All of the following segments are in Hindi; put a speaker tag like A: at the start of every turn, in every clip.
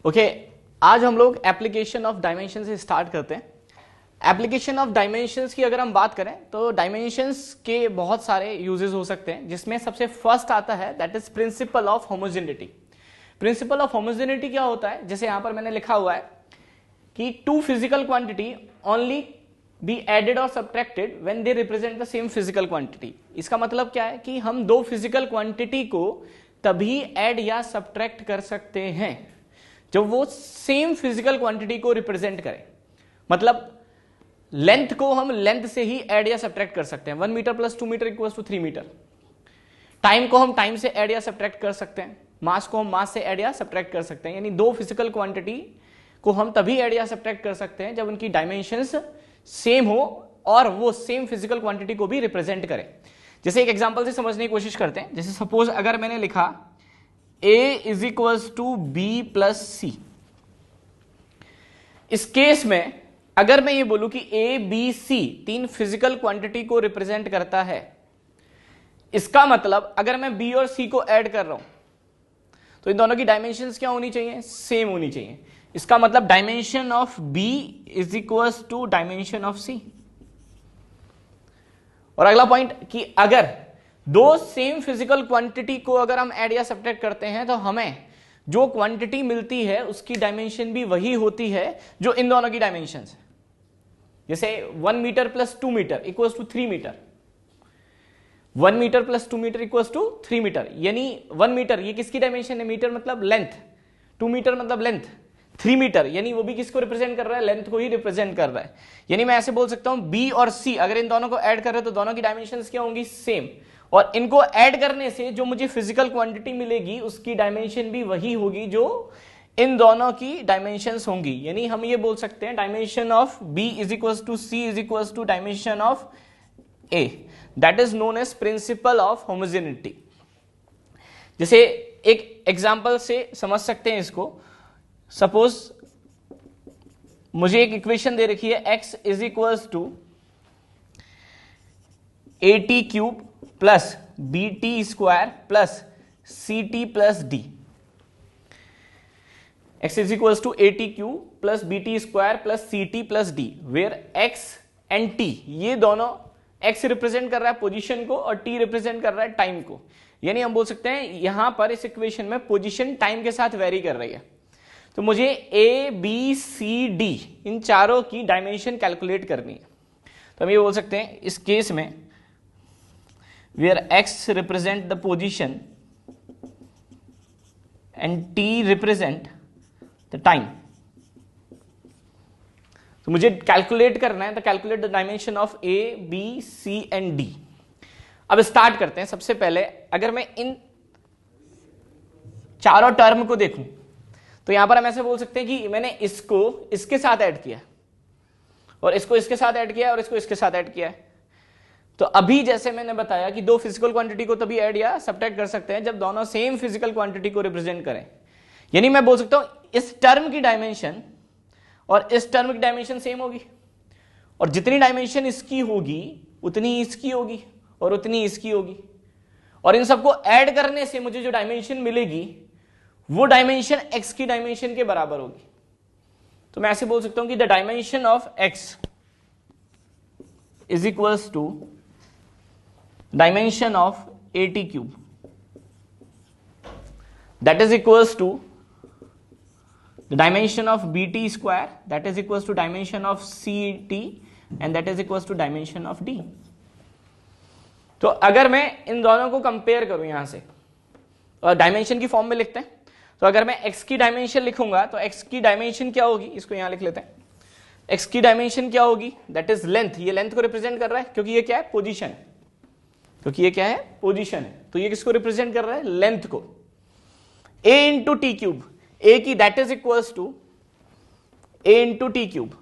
A: ओके, आज हम लोग एप्लीकेशन ऑफ डायमेंशन से स्टार्ट करते हैं। एप्लीकेशन ऑफ डायमेंशंस की अगर हम बात करें तो डायमेंशंस के बहुत सारे यूजेस हो सकते हैं, जिसमें सबसे फर्स्ट आता है that is principal of homogeneity. Principal of homogeneity क्या होता है? जैसे यहां पर मैंने लिखा हुआ है कि two physical quantity only be added और subtracted when they represent the same physical quantity. इसका मतलब क्या है कि हम दो फिजिकल क्वांटिटी को तभी ऐड या सब्ट्रैक्ट कर सकते हैं जब वो सेम फिजिकल क्वांटिटी को रिप्रेजेंट करें। मतलब लेंथ को हम लेंथ से ही ऐड या सब्ट्रैक्ट कर सकते हैं। 1 metre plus 2 metre equals to 3 metre. Time को हम टाइम से ऐड या सब्ट्रैक्ट कर सकते हैं। मास को हम मास से ऐड या सब्ट्रैक्ट कर सकते हैं। यानी दो फिजिकल क्वांटिटी को हम तभी ऐड या सब्ट्रैक्ट कर सकते हैं जब उनकी डायमेंशंस सेम हो और वो सेम फिजिकल क्वांटिटी को भी रिप्रेजेंट करें। जैसे एक एग्जांपल से समझने की कोशिश करते हैं। जैसे सपोज अगर मैंने लिखा a is equals to B plus C. इस केस में अगर मैं ये बोलूं कि ए बी सी तीन फिजिकल क्वांटिटी को रिप्रेजेंट करता है, इसका मतलब अगर मैं बी और सी को ऐड कर रहा हूं तो इन दोनों की डायमेंशंस क्या होनी चाहिए? सेम होनी चाहिए। इसका मतलब dimension of B is equals to dimension of C. और अगला पॉइंट कि अगर दो सेम फिजिकल क्वांटिटी को अगर हम ऐड या सब्ट्रैक्ट करते हैं तो हमें जो क्वांटिटी मिलती है उसकी डायमेंशन भी वही होती है जो इन दोनों की डायमेंशन है। जैसे 1 metre plus 2 metre equals to 3 metre. 1 metre plus 2 metre equals to 3 metre. यानी 1 मीटर ये किसकी डायमेंशन है? मीटर मतलब लेंथ, 2 मीटर मतलब लेंथ, 3 मीटर यानी वो भी किसको रिप्रेजेंट कर रहा है? लेंथ को ही रिप्रेजेंट कर रहा है। यानी मैं ऐसे बोल सकता हूं बी और सी अगर इन दोनों को ऐड कर रहे हो तो दोनों की डायमेंशंस क्या होंगी? सेम। और इनको ऐड करने से जो मुझे फिजिकल क्वांटिटी मिलेगी उसकी डायमेंशन भी वही होगी जो इन दोनों की डायमेंशंस होंगी। यानी हम ये बोल सकते हैं dimension of B is equals to C is equals to dimension of A. That is known as principle of homogeneity. जैसे एक एग्जांपल से समझ सकते हैं इसको। सपोज मुझे एक इक्वेशन दे रखी है x is equals to AT cube plus BT square plus CT plus D। x is equals to AT cube plus BT square plus CT plus D, where x and t ये दोनों x रिप्रेजेंट कर रहा है पोजीशन को और t रिप्रेजेंट कर रहा है टाइम को। यानी हम बोल सकते हैं यहां पर इस इक्वेशन में पोजीशन टाइम के साथ वेरी कर रही है। तो मुझे A B C D इन चारों की डायमेंशन कैलकुलेट करनी है। तो हम ये बोल सकते हैं इस केस में where x represent the position and t represent the time। तो मुझे कैलकुलेट करना है, तो calculate the dimension of A B C and D। अब स्टार्ट करते हैं। सबसे पहले अगर मैं इन चारों टर्म को देखूं तो यहां पर हम ऐसे बोल सकते हैं कि मैंने इसको इसके साथ ऐड किया और इसको इसके साथ ऐड किया और इसको इसके साथ ऐड किया है। तो अभी जैसे मैंने बताया कि दो फिजिकल क्वांटिटी को तभी ऐड या सब्ट्रैक्ट कर सकते हैं जब दोनों सेम फिजिकल क्वांटिटी को रिप्रेजेंट करें। यानी मैं बोल सकता हूं इस टर्म की डायमेंशन और इस टर्म की डायमेंशन सेम होगी और जितनी डायमेंशन इसकी होगी उतनी इसकी होगी और उतनी इसकी होगी। और इन सबको ऐड करने से मुझे जो डायमेंशन मिलेगी वो डायमेंशन x की डायमेंशन के बराबर होगी। तो मैं ऐसे बोल सकता हूं कि the dimension of x is equals to dimension of AT cube, that is equals to the dimension of BT square, that is equals to dimension of CT and that is equals to dimension of D। तो अगर मैं इन दोनों को कंपेयर करूं यहां से और डायमेंशन की फॉर्म में लिखते हैं, तो अगर मैं x की डायमेंशन लिखूंगा तो x की डायमेंशन क्या होगी? इसको यहां लिख लेते हैं। x की डायमेंशन क्या होगी? That is length. ये लेंथ को रिप्रेजेंट कर रहा है क्योंकि ये क्या है? पोजीशन। क्योंकि ये क्या है? पोजीशन है। तो ये किसको रिप्रेजेंट कर रहा है? लेंथ को। a into T cube, a की that is equals to a into T cube,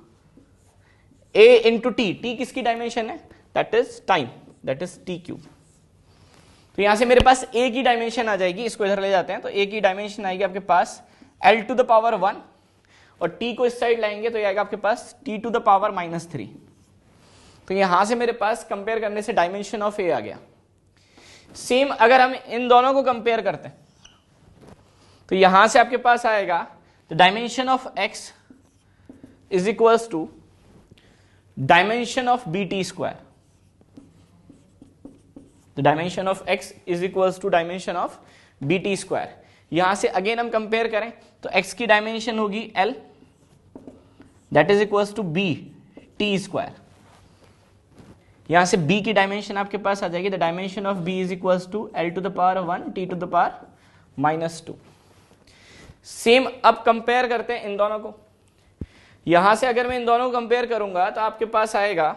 A: a into T. T किसकी डायमेंशन है? That is time, that is T cube. तो यहां से मेरे पास a की डायमेंशन आ जाएगी। इसको इधर ले जाते हैं तो a की डायमेंशन आएगी आपके पास l टू द पावर 1 और t को इस साइड लाएंगे तो ये आएगा आपके पास t टू द पावर -3। तो यहां से मेरे पास कंपेयर करने से डायमेंशन ऑफ a आ गया। सेम अगर हम इन दोनों को कंपेयर करते हैं तो यहां से आपके पास आएगा the dimension of X is equals to dimension of B T square. The dimension of X is equals to dimension of B T square. यहां से अगेन हम कंपेयर करें तो x की डायमेंशन होगी l, that is equals to B T square. यहां से b की डायमेंशन आपके पास आ जाएगी, the dimension of b is equals to l to the power 1 t to the power -2. Same अब कंपेयर करते हैं इन दोनों को. यहां से अगर मैं इन दोनों को कंपेयर करूंगा तो आपके पास आएगा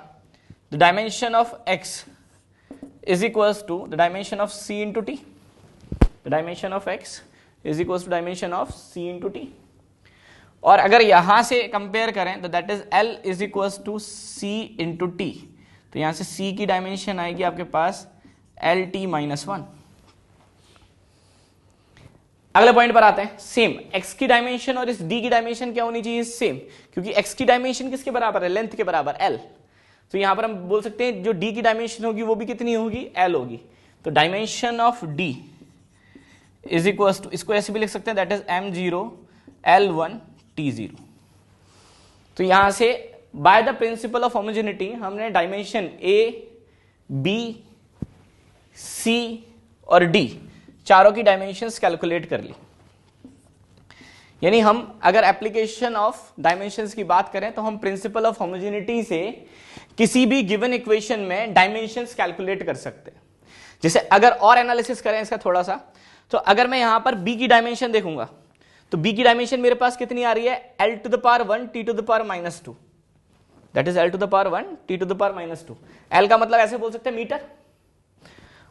A: the dimension of x is equals to the dimension of c into T. The dimension of x is equals to dimension of c into T. और अगर यहां से कंपेयर करें तो that is l is equals to c into T. तो यहां से c की डायमेंशन आएगी आपके पास l t -1. अगले पॉइंट पर आते हैं. सेम x की डायमेंशन और इस d की डायमेंशन क्या होनी चाहिए? सेम, क्योंकि x की डायमेंशन किसके बराबर है? लेंथ के बराबर l. तो यहां पर हम बोल सकते हैं जो d की डायमेंशन होगी वो भी कितनी होगी? l होगी. तो dimension of d is equals to, इसको ऐसे भी लिख सकते हैं, that is m0 l1 t0. तो यहां से by the principal of homogeneity हमने डायमेंशन a, b, c और d चारों की डायमेंशंस कैलकुलेट कर ली. यानी हम अगर एप्लीकेशन ऑफ डायमेंशंस की बात करें तो हम प्रिंसिपल ऑफ होमोजेनिटी से किसी भी गिवन इक्वेशन में डायमेंशंस कैलकुलेट कर सकते हैं. जैसे अगर और एनालिसिस करें इसका थोड़ा सा, तो अगर मैं यहां पर b की डायमेंशन देखूंगा तो b की डायमेंशन मेरे पास कितनी आ रही है? l to the power 1 t to the power -2. That is l to the power 1 t to the power -2. l का मतलब ऐसे बोल सकते हैं मीटर,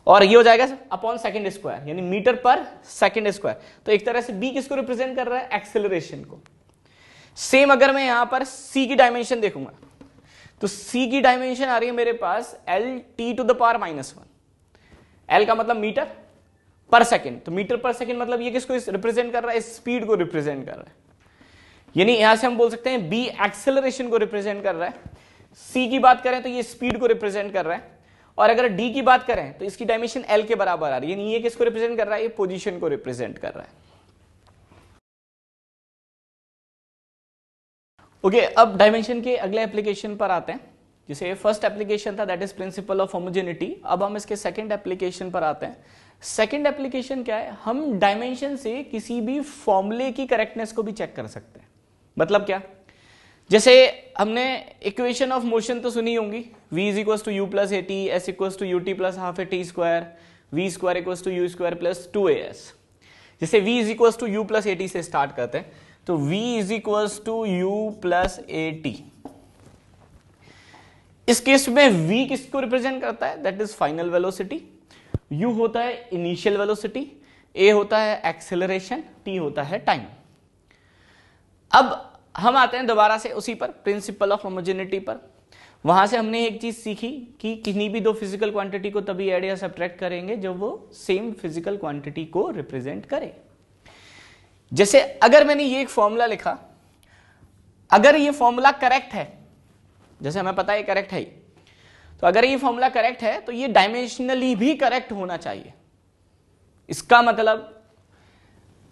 A: और ये हो जाएगा अपॉन सेकंड स्क्वायर, यानी मीटर पर सेकंड स्क्वायर. तो एक तरह से b किसको रिप्रेजेंट कर रहा है? एक्सेलरेशन को. सेम अगर मैं यहां पर c की डायमेंशन देखूंगा तो c की डायमेंशन आ रही है मेरे पास l t to the power -1. l का मतलब मीटर पर सेकंड. तो मीटर पर सेकंड मतलब ये किसको रिप्रेजेंट कर रहा है? स्पीड को रिप्रेजेंट कर रहा है. यानी यहां से हम बोल सकते हैं b एक्सेलरेशन को रिप्रेजेंट कर रहा है. c की बात करें तो ये स्पीड को रिप्रेजेंट कर रहा है. और अगर d की बात करें तो इसकी डायमेंशन l के बराबर आ रही है. यानी ये किसको रिप्रेजेंट कर रहा है? ये पोजीशन को रिप्रेजेंट कर रहा है. ओके, अब डायमेंशन के अगले एप्लीकेशन पर आते हैं. जैसे फर्स्ट एप्लीकेशन था that is principal of homogeneity. अब हम इसके सेकंड एप्लीकेशन पर आते हैं. सेकंड एप्लीकेशन क्या है? हम डायमेंशन से किसी भी फॉर्मूले की करेक्टनेस को भी चेक कर सकते हैं. मतलब क्या? जैसे हमने इक्वेशन ऑफ मोशन तो सुनी होंगी, v is equals to U plus A T, S equals to U T plus half A T square, V square equals to U square plus 2as. जैसे v is equals to U plus A T से स्टार्ट करते हैं तो v is equals to U plus A T. इस केस में v किसको रिप्रेजेंट करता है? That is final velocity. u होता है इनिशियल वेलोसिटी, a होता है एक्सेलरेशन, t होता है टाइम. अब हम आते हैं दोबारा से उसी पर, प्रिंसिपल ऑफ होमोजेनिटी पर. वहां से हमने एक चीज सीखी कि किन्हीं भी दो फिजिकल क्वांटिटी को तभी ऐड या सब्ट्रैक्ट करेंगे जब वो सेम फिजिकल क्वांटिटी को रिप्रेजेंट करे. जैसे अगर मैंने ये एक फॉर्मूला लिखा, अगर ये फॉर्मूला करेक्ट है, जैसे हमें पता है करेक्ट है, तो अगर ये फॉर्मूला करेक्ट है तो ये डायमेंशनली भी करेक्ट होना चाहिए. इसका मतलब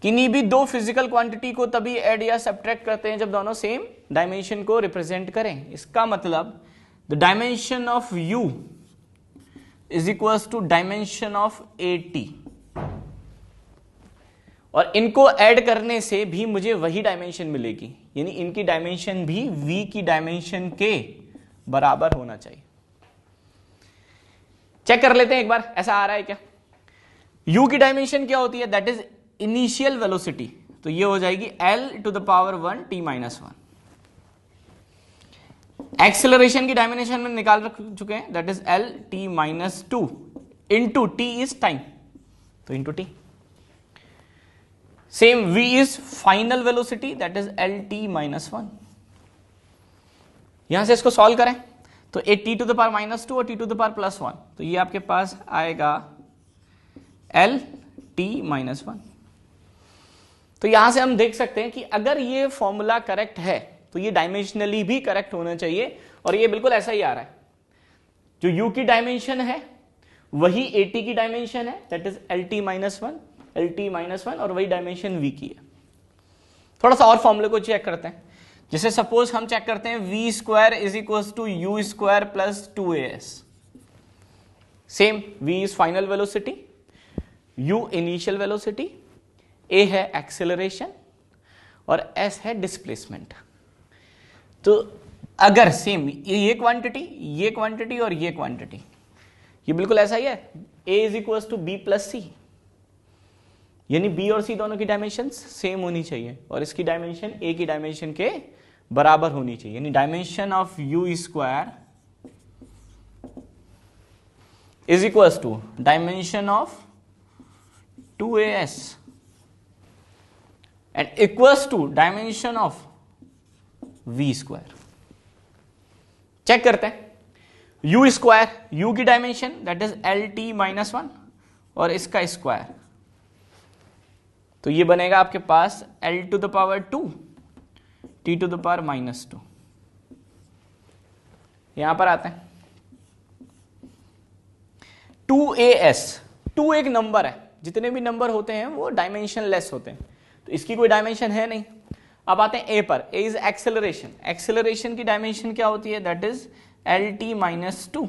A: किन्हीं भी दो फिजिकल क्वांटिटी को तभी ऐड या सब्ट्रैक्ट करते हैं जब दोनों सेम डायमेंशन को रिप्रेजेंट करें. इसका मतलब the dimension of u is equals to dimension of A T, और इनको ऐड करने से भी मुझे वही डायमेंशन मिलेगी. यानी इनकी डायमेंशन भी v की डायमेंशन के बराबर होना चाहिए. चेक कर लेते हैं एक बार ऐसा आ रहा है क्या. u की डायमेंशन क्या होती है? That is initial velocity. तो ये हो जाएगी l to the power 1 t -1. Acceleration की डायमेंशन में निकाल रख चुके हैं, that is l t -2 into t is time, तो into t. Same v is final velocity, that is l t -1. यहां से इसको सॉल्व करें तो a t to the power -2 और t टू द पावर +1, तो ये आपके पास आएगा l t -1. तो यहां से हम देख सकते हैं कि अगर ये फॉर्मूला करेक्ट है तो ये डायमेंशनली भी करेक्ट होना चाहिए, और ये बिल्कुल ऐसा ही आ रहा है. जो u की डायमेंशन है वही at की डायमेंशन है, दैट इज lt -1, और वही डायमेंशन v की है. थोड़ा सा और फॉर्मूले को चेक करते हैं। जैसे सपोज हम चेक करते हैं V square is equal to U square plus 2as। Same, v is final velocity, u initial velocity, a है एक्सेलरेशन और s है डिस्प्लेसमेंट। तो अगर सेम ये क्वांटिटी और ये क्वांटिटी, ये बिल्कुल ऐसा ही है, a is equal to B plus C, यानी b और c दोनों की डायमेंशन सेम होनी चाहिए और इसकी डायमेंशन a की डायमेंशन के बराबर होनी चाहिए, यानी dimension of u square is equal to dimension of 2as and equals to dimension of v square. Check करते हैं, u स्क्वायर, u की dimension that is lt minus 1 और इसका स्क्वायर, तो ये बनेगा आपके पास l to the power 2 t to the power minus 2। यहां पर आते हैं 2as, 2 एक नंबर है, जितने भी नंबर होते हैं वो डायमेंशन लेस होते हैं, तो इसकी कोई डायमेंशन है नहीं। अब आते हैं a पर, a इज एक्सेलरेशन, एक्सेलरेशन की डायमेंशन क्या होती है, दैट इज lt माइनस 2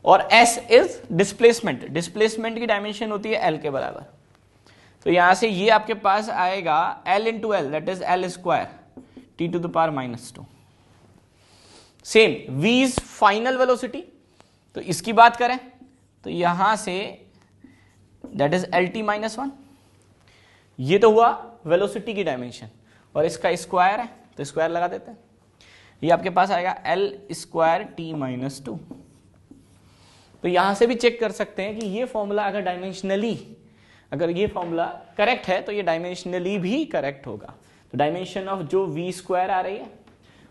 A: और s इज डिस्प्लेसमेंट, डिस्प्लेसमेंट की डायमेंशन होती है l के बराबर, तो यहां से ये आपके पास आएगा l into L that is l square t to the power minus 2। Same, v is final velocity, तो इसकी बात करें तो यहां say that is lt minus 1, ये तो हुआ वेलोसिटी की डायमेंशन और इसका स्क्वायर है तो स्क्वायर लगा देते हैं, ये आपके पास आएगा l स्क्वायर t माइनस 2। तो यहां से भी चेक कर सकते हैं कि ये फॉर्मूला अगर डायमेंशनली, अगर ये फॉर्मूला करेक्ट है तो ये डायमेंशनली भी करेक्ट होगा। तो डायमेंशन ऑफ जो v स्क्वायर आ रही है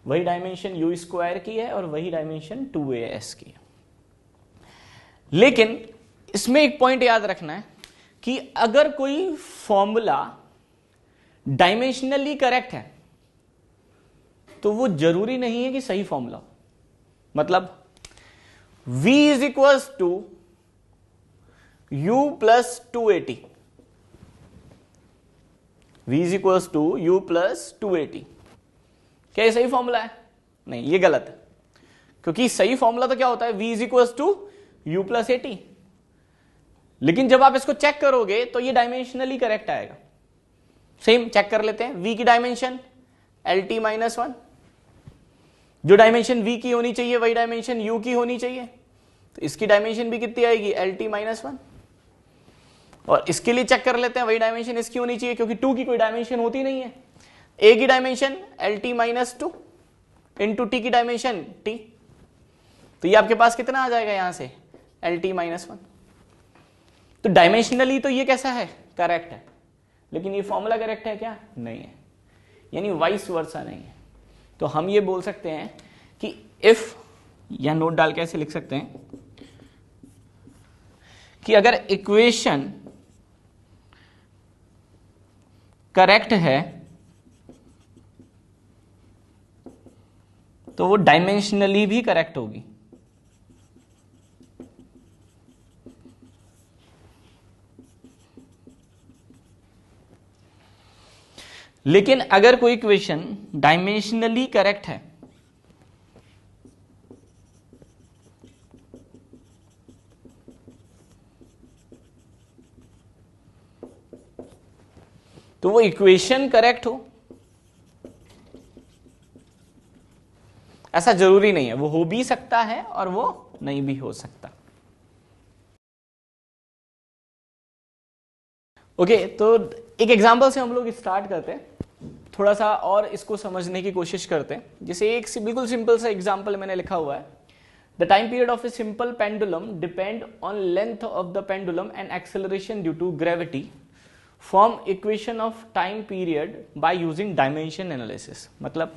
A: वही डायमेंशन u स्क्वायर की है और वही डायमेंशन 2as की है। लेकिन इसमें एक पॉइंट याद रखना है कि अगर कोई फॉर्मूला डायमेंशनली करेक्ट है तो वो जरूरी नहीं है कि सही फॉर्मूला, मतलब v is equal to u plus 280, v is equal to u plus 280, क्या ये सही फॉर्मूला है? नहीं, ये गलत है, क्योंकि सही फॉर्मूला तो क्या होता है, v is equal to u plus 80, लेकिन जब आप इसको चेक करोगे तो ये डायमेंशनली करेक्ट आएगा। सेम चेक कर लेते हैं, v की डायमेंशन lt माइनस 1, जो डायमेंशन v की होनी चाहिए वही डायमेंशन u की होनी चाहिए, तो इसकी डायमेंशन भी कितनी आएगी, lt माइनस 1, और इसके लिए चेक कर लेते हैं वही डायमेंशन इसकी होनी चाहिए, क्योंकि 2 की कोई डायमेंशन होती नहीं है। a की dimension lt minus 2 into T की डायमेंशन t, तो ये आपके पास कितना आ जाएगा यहां से lt माइनस 1। तो डायमेंशनली तो ये कैसा है, करेक्ट है, लेकिन ये फॉर्मूला करेक्ट है क्या, नहीं है, यानी वाइस वर्सा नहीं है। तो हम ये बोल सकते हैं कि इफ, या नोट डाल के ऐसे लिख सकते हैं कि अगर इक्वेशन करेक्ट है तो वो डायमेंशनली भी करेक्ट होगी। लेकिन अगर कोई इक्वेशन डायमेंशनली करेक्ट है तो वो इक्वेशन करेक्ट हो, ऐसा जरूरी नहीं है, वो हो भी सकता है और वो नहीं भी हो सकता। ओके, तो एक एग्जांपल से हम लोग स्टार्ट करते हैं, थोड़ा सा और इसको समझने की कोशिश करते हैं। जैसे एक बिल्कुल सिंपल सा एग्जांपल मैंने लिखा हुआ है, the time period of a simple pendulum depend on length of the pendulum and acceleration due to gravity, form equation of time period by using dimension analysis. मतलब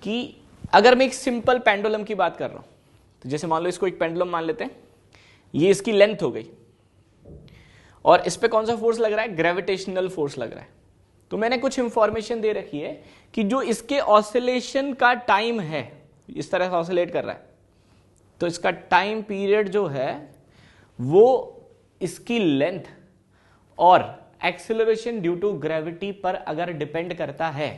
A: कि अगर मैं एक सिंपल पेंडुलम की बात कर रहा हूं, तो जैसे मान लो इसको एक पेंडुलम मान लेते हैं, ये इसकी लेंथ हो गई और इस पे कौन सा फोर्स लग रहा है, ग्रेविटेशनल फोर्स लग रहा है। तो मैंने कुछ इंफॉर्मेशन दे रखी है कि जो इसके ऑसिलेशन का टाइम है, इस तरह से ऑसिलेट कर रहा है, तो इसका टाइम पीरियड जो है वो इसकी लेंथ और एक्सेलरेशन ड्यू टू ग्रेविटी पर अगर डिपेंड करता है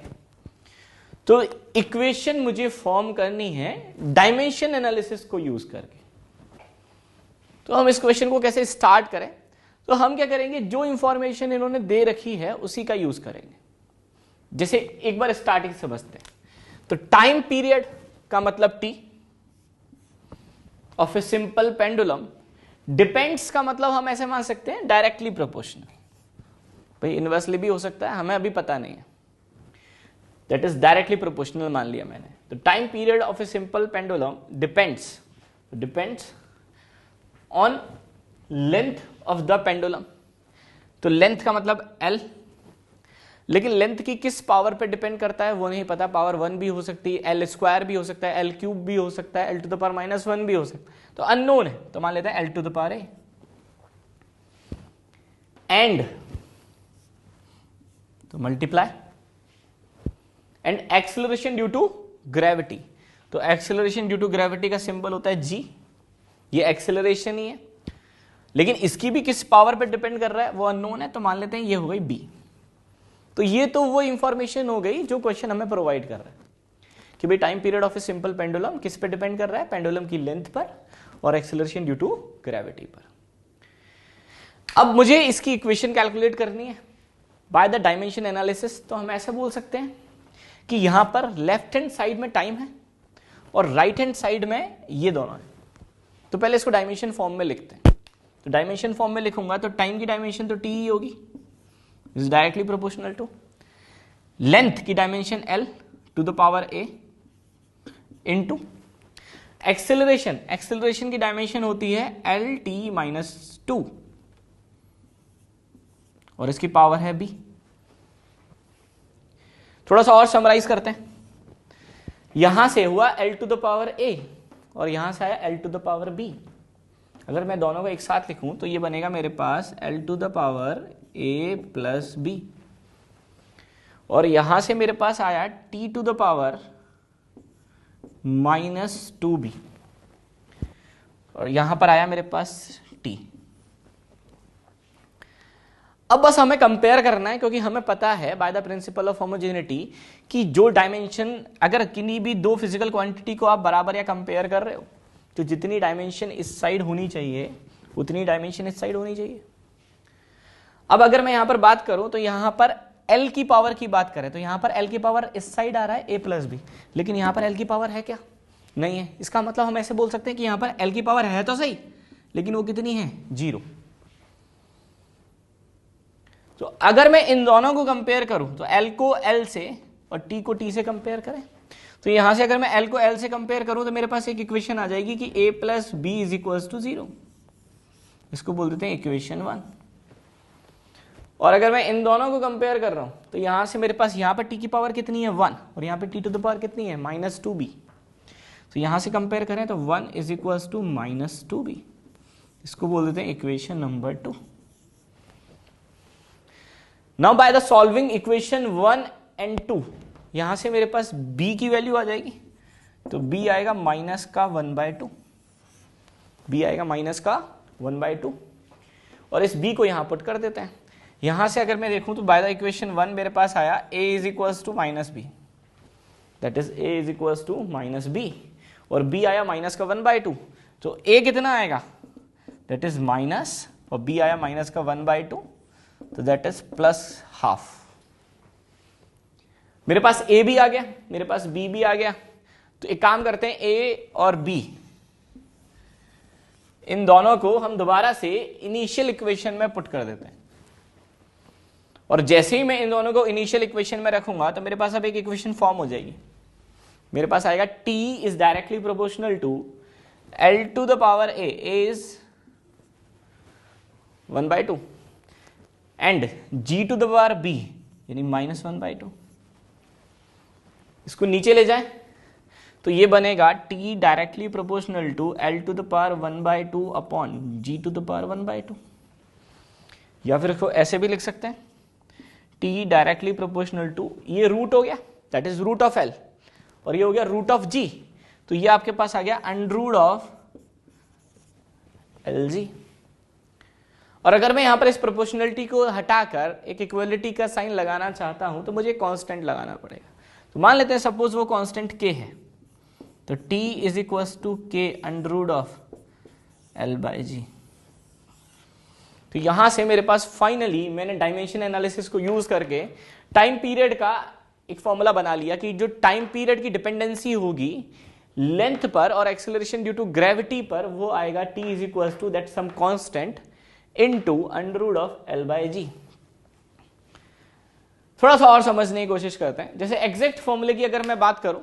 A: तो इक्वेशन मुझे फॉर्म करनी है डायमेंशन एनालिसिस को यूज करके। तो हम इस क्वेश्चन को कैसे स्टार्ट करें, तो हम क्या करेंगे, जो इंफॉर्मेशन इन्होंने दे रखी है उसी का यूज करेंगे। जैसे एक बार स्टार्टिंग समझते हैं, तो टाइम पीरियड का मतलब T of a simple pendulum, depends का मतलब हम ऐसे मान सकते हैं डायरेक्टली प्रोपोर्शनल, भाई इनवर्सली भी हो सकता है, हमें अभी पता नहीं है, दैट इज डायरेक्टली प्रोपोर्शनल मान लिया मैंने। तो time period of a simple pendulum depends on length of the pendulum. तो लेंथ का मतलब L, लेकिन लेंथ की किस पावर पे डिपेंड करता है वो नहीं पता। पावर 1 भी हो सकती है, L स्क्वायर भी हो सकता है, L क्यूब भी हो सकता है, L टू द पावर -1 भी हो सकता है, तो अननोन है। तो मान लेते हैं L to the power A and तो multiply and acceleration due to gravity. तो एक्सेलरेशन ड्यू टू ग्रेविटी का सिंबल होता है G, ये एक्सेलरेशन ही है, लेकिन इसकी भी किस पावर पे डिपेंड कर रहा है वो अननोन है, तो मान लेते हैं ये हो गई B। तो ये तो वो इंफॉर्मेशन हो गई जो क्वेश्चन हमें प्रोवाइड कर रहा है कि भाई time period of a simple pendulum किस पे डिपेंड कर रहा है, पेंडुलम की लेंथ पर और एक्सेलरेशन ड्यू टू ग्रेविटी पर। अब मुझे इसकी इक्वेशन कैलकुलेट करनी है बाय द डायमेंशन एनालिसिस। तो हम ऐसे बोल सकते हैं कि यहां पर लेफ्ट हैंड साइड में टाइम है और राइट हैंड साइड में ये दोनों है। तो पहले इसको डायमेंशन फॉर्म में लिखते हैं। तो डायमेंशन फॉर्म में लिखूंगा तो टाइम की डायमेंशन तो टी ही होगी, is directly proportional to length की dimension L to the power A into acceleration की डायमेंशन होती है LT-2 और इसकी पावर है B। थोड़ा सा और समराइज करते हैं, यहां से हुआ L to the power A और यहां से आया L to the power B। अगर मैं दोनों को एक साथ लिखूं तो ये बनेगा मेरे पास L to the power A plus B और यहां से मेरे पास आया T to the power -2B और यहां पर आया मेरे पास T। अब बस हमें कंपेयर करना है, क्योंकि हमें पता है by the principal of homogeneity कि जो डायमेंशन, अगर किन्हीं भी दो फिजिकल क्वांटिटी को आप बराबर या कंपेयर कर रहे हो तो जितनी डायमेंशन इस साइड होनी चाहिए उतनी डायमेंशन इस साइड होनी चाहिए। अब अगर मैं यहां पर बात करूं तो यहां पर L की पावर की बात करें तो यहां पर L की पावर इस साइड आ रहा है A प्लस B, लेकिन यहां पर L की पावर है क्या, नहीं है। इसका मतलब हम ऐसे बोल सकते हैं कि यहां पर L की पावर है तो सही, लेकिन वो कितनी है, 0। तो अगर मैं इन दोनों को कंपेयर करूं तो L को L से और T को T से कंपेयर करें, तो यहां से अगर मैं L को L से कंपेयर करूं तो मेरे पास एक इक्वेशन आ जाएगी कि A plus B is equal to 0। इसको बोल देते हैं इक्वेशन 1। और अगर मैं इन दोनों को कंपेयर कर रहा हूं तो यहां से मेरे पास यहां पर T की पावर कितनी है 1 और यहां पे T टू द पावर कितनी है -2B। तो यहां से कंपेयर करें तो 1 इज इक्वल टू -2B। इसको बोल देते हैं equation number 2। Now by the solving equation 1 and 2 यहां से मेरे पास B की वैल्यू आ जाएगी, तो B आएगा -1/2, B आएगा -1/2 और इस B को यहां पुट कर देते हैं। यहां से अगर मैं देखूं तो बाय द इक्वेशन 1 मेरे पास आया A is equal to -B, that is A is equal to -B और B आया -1/2। तो A कितना आएगा, दैट इज माइनस, और B आया -1/2, तो दैट इज +½ मेरे पास A भी आ गया, मेरे पास B भी आ गया। तो एक काम करते हैं, A और B इन दोनों को हम दोबारा से इनिशियल इक्वेशन में पुट कर देते हैं और जैसे ही मैं इन दोनों को इनिशियल इक्वेशन में रखूंगा तो मेरे पास अब एक इक्वेशन फॉर्म हो जाएगी। मेरे पास आएगा T is directly proportional to L to the power A is 1/2 and G to the power B यानी -1/2। इसको नीचे ले जाएं तो ये बनेगा T directly proportional to L to the power 1/2 upon G to the power 1/2, या फिर इसको ऐसे भी लिख सकते हैं T डायरेक्टली प्रोपोर्शनल टू, ये रूट हो गया that is root of L और ये हो गया रूट ऑफ G, तो ये आपके पास आ गया अंडर रूट ऑफ LG। और अगर मैं यहां पर इस प्रोपोर्शनलिटी को हटाकर एक इक्वलिटी का साइन लगाना चाहता हूं तो मुझे कांस्टेंट लगाना पड़ेगा। तो मान लेते हैं सपोज वो कांस्टेंट k है, तो t is equal to k under root of L/G। तो यहां से मेरे पास फाइनली मैंने डायमेंशन एनालिसिस को यूज करके टाइम पीरियड का एक फॉर्मूला बना लिया कि जो टाइम पीरियड की डिपेंडेंसी होगी लेंथ पर और एक्सेलरेशन ड्यू टू ग्रेविटी पर, वो आएगा t is equal to that some constant into under root of L/G। थोड़ा सा और समझने की कोशिश करते हैं। जैसे एग्जैक्ट फॉर्मूले की अगर मैं बात करूं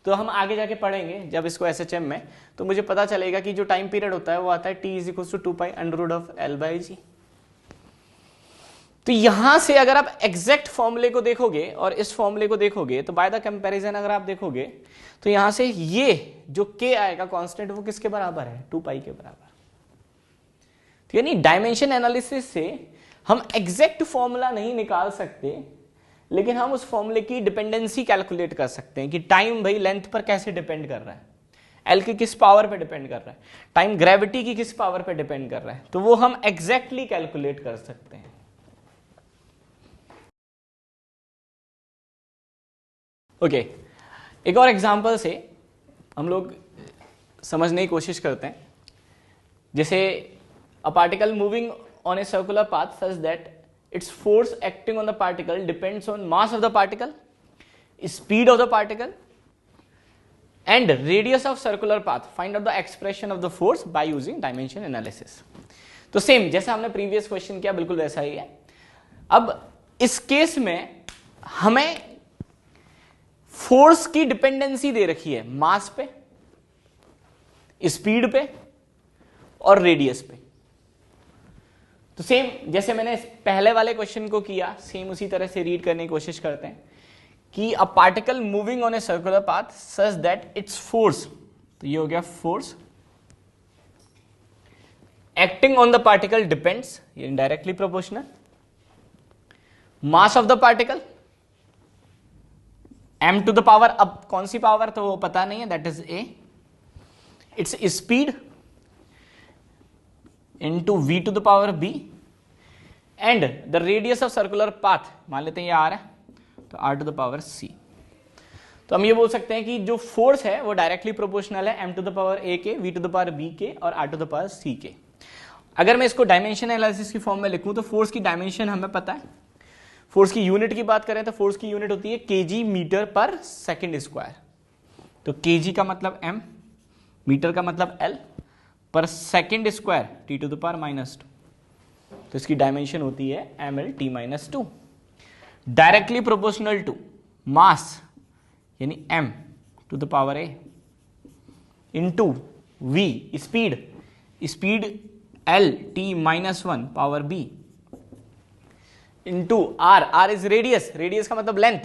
A: तो हम आगे जाके पढ़ेंगे जब इसको SHM में, तो मुझे पता चलेगा कि जो टाइम पीरियड होता है वो आता है t is equal to 2 pi under root of L/G। तो यहां से अगर आप एग्जैक्ट फॉर्मूले को देखोगे और इस फॉर्मूले को देखोगे तो बाय द कंपैरिजन अगर आप देखोगे तो यहां से ये जो k आएगा कांस्टेंट वो किसके बराबर है, 2 पाई के बराबर। तो यानी डायमेंशन एनालिसिस से हम एग्जैक्ट फॉर्मूला नहीं निकाल सकते, लेकिन हम उस फॉर्मूले की डिपेंडेंसी कैलकुलेट कर सकते हैं कि टाइम भाई लेंथ पर कैसे डिपेंड कर रहा है, एल की किस पावर पे डिपेंड कर रहा है, टाइम ग्रेविटी की किस पावर पे डिपेंड कर रहा है, तो वो हम एग्जैक्टली कैलकुलेट कर सकते हैं। ओके, एक और एग्जांपल से हम लोग समझने की कोशिश करते हैं। जैसे अ particle moving on a circular path such that its force acting on the particle depends on mass of the particle, speed of the particle and radius of circular path. Find out the expression of the force by using dimension analysis. तो सेम जैसा हमने प्रीवियस क्वेश्चन किया बिल्कुल वैसा ही है। अब इस केस में हमें फोर्स की डिपेंडेंसी दे रखी है मास पे, स्पीड पे और रेडियस पे। तो सेम जैसे मैंने पहले वाले क्वेश्चन को किया सेम उसी तरह से रीड करने की कोशिश करते हैं कि a particle moving on a circular path such that its force, तो ये हो गया force acting on the particle depends, ये indirectly proportional, mass of the particle m to the power, अब कौन सी पावर तो वो पता नहीं है, that is a, its speed into v to the power b and the radius of circular path, मान लेते हैं ये r है तो r to the power c। तो हम ये बोल सकते हैं कि जो फोर्स है वो डायरेक्टली प्रोपोर्शनल है m to the power a के, v to the power b के और r to the power c के। अगर मैं इसको डायमेंशन एनालिसिस की फॉर्म में लिखूं तो फोर्स की डायमेंशन हमें पता है, फोर्स की यूनिट की बात करें तो फोर्स की यूनिट होती है kg मीटर पर सेकेंड स्क्वायर। तो kg का मतलब m, मीटर का मतलब l, पर second square T to the power -2, तो इसकी डायमेंशन होती है ml/t-2, directly proportional to mass यानी m to the power a into v speed l/t-1 power b into r is radius का मतलब लेंथ,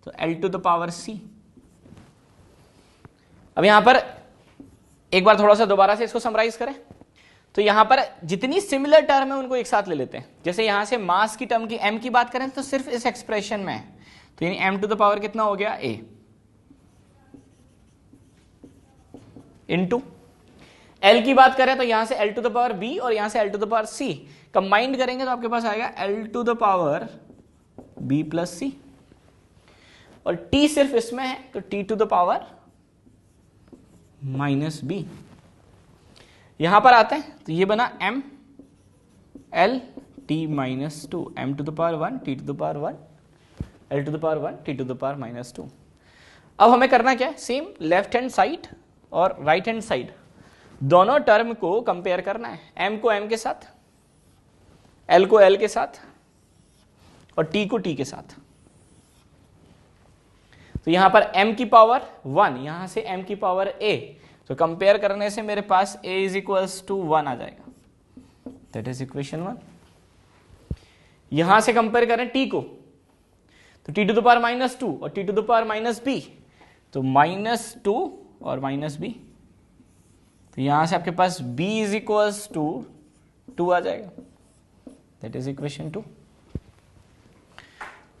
A: तो l to the power c। अब यहां पर एक बार थोड़ा सा दोबारा से इसको समराइज करें तो यहां पर जितनी सिमिलर टर्म है उनको एक साथ ले लेते हैं। जैसे यहां से मास की टर्म की m की बात करें तो सिर्फ इस एक्सप्रेशन में है, तो यानी m टू द पावर कितना हो गया a इंटू l की बात करें तो यहां से l to the power b और यहां से l to the power c combined करेंगे तो आपके पास आएगा l to the power b plus c, और t सिर्फ इसमें है तो t to the power -b। यहां पर आते हैं तो ये बना m l/t-2, m to the power 1 t to the power 1 l to the power 1 t to the power -2। अब हमें करना क्या है, सेम लेफ्ट हैंड साइड और राइट हैंड साइड दोनों टर्म को कंपेयर करना है, m को m के साथ, l को l के साथ और t को t के साथ। तो यहां पर m की पावर 1, यहां से m की पावर a, तो कंपेयर करने से मेरे पास a इज इक्वल्स टू 1 आ जाएगा, दैट इज इक्वेशन 1। यहां से कंपेयर करें t को तो t टू द पावर -2 और t to the power -b, तो -2 और -b, तो यहां से आपके पास b इज इक्वल्स टू 2 आ जाएगा, दैट इज इक्वेशन 2।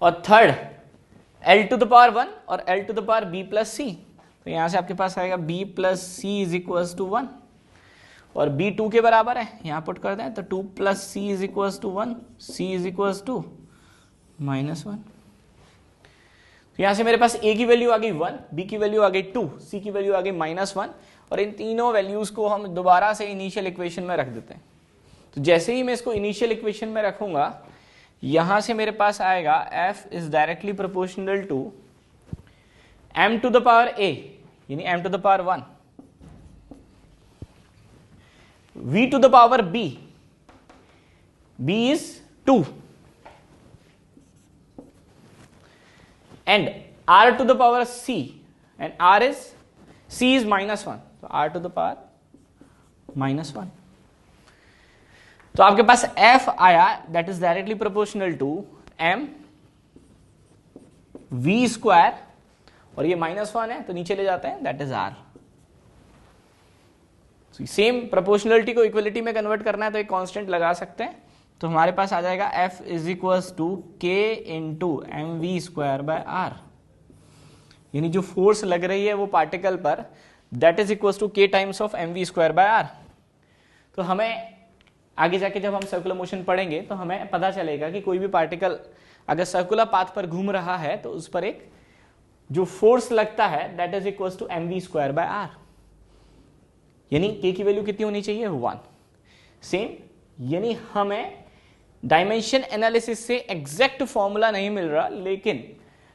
A: और third l to the power 1 और l to the power b plus c, तो यहां से आपके पास आएगा b plus c is equals to 1, और b 2 के बराबर है, यहां पुट कर दें तो 2 plus C is equals to 1, C is equals to -1। तो यहां से मेरे पास a की वैल्यू आ गई 1, b की वैल्यू आ गई 2, c की वैल्यू आ गई -1 और इन तीनों वैल्यूज को हम दोबारा से इनिशियल इक्वेशन में रख देते हैं। तो जैसे ही मैं इसको इनिशियल इक्वेशन में रखूंगा, यहां से मेरे पास आएगा f is directly proportional to m to the power a यानी m to the power 1, v to the power b, b is 2 and r to the power c and r is c is -1, so r to the power -1। तो आपके पास f आया that is directly proportional to m v square और ये -1 है तो नीचे ले जाते हैं that is r। Same proportionality को इक्वलिटी में कन्वर्ट करना है तो एक कांस्टेंट लगा सकते हैं, तो हमारे पास आ जाएगा f is equals to k into M V square by R, यानी जो फोर्स लग रही है वो पार्टिकल पर that is equals to k times of M V square by R. तो हमें आगे जाके जब हम सर्कुलर मोशन पढ़ेंगे तो हमें पता चलेगा कि कोई भी पार्टिकल अगर सर्कुलर पाथ पर घूम रहा है तो उस पर एक जो फोर्स लगता है that is equals to M V square by R, यानी k की वैल्यू कितनी होनी चाहिए 1। सेम, यानी हमें डायमेंशन एनालिसिस से एग्जैक्ट फॉर्मूला नहीं मिल रहा, लेकिन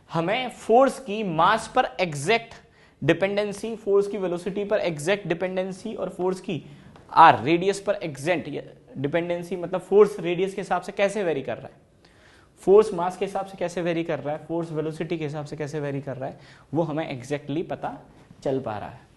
A: हमें फोर्स की मास पर एग्जैक्ट डिपेंडेंसी, फोर्स की वेलोसिटी पर एग्जैक्ट डिपेंडेंसी और फोर्स की आर रेडियस पर एग्जैक्ट डिपेंडेंसी, मतलब फोर्स रेडियस के हिसाब से कैसे वेरी कर रहा है, फोर्स मास के हिसाब से कैसे वेरी कर रहा है, फोर्स वेलोसिटी के हिसाब से कैसे वेरी कर रहा है, वो हमें एग्जैक्टली पता चल पा रहा है।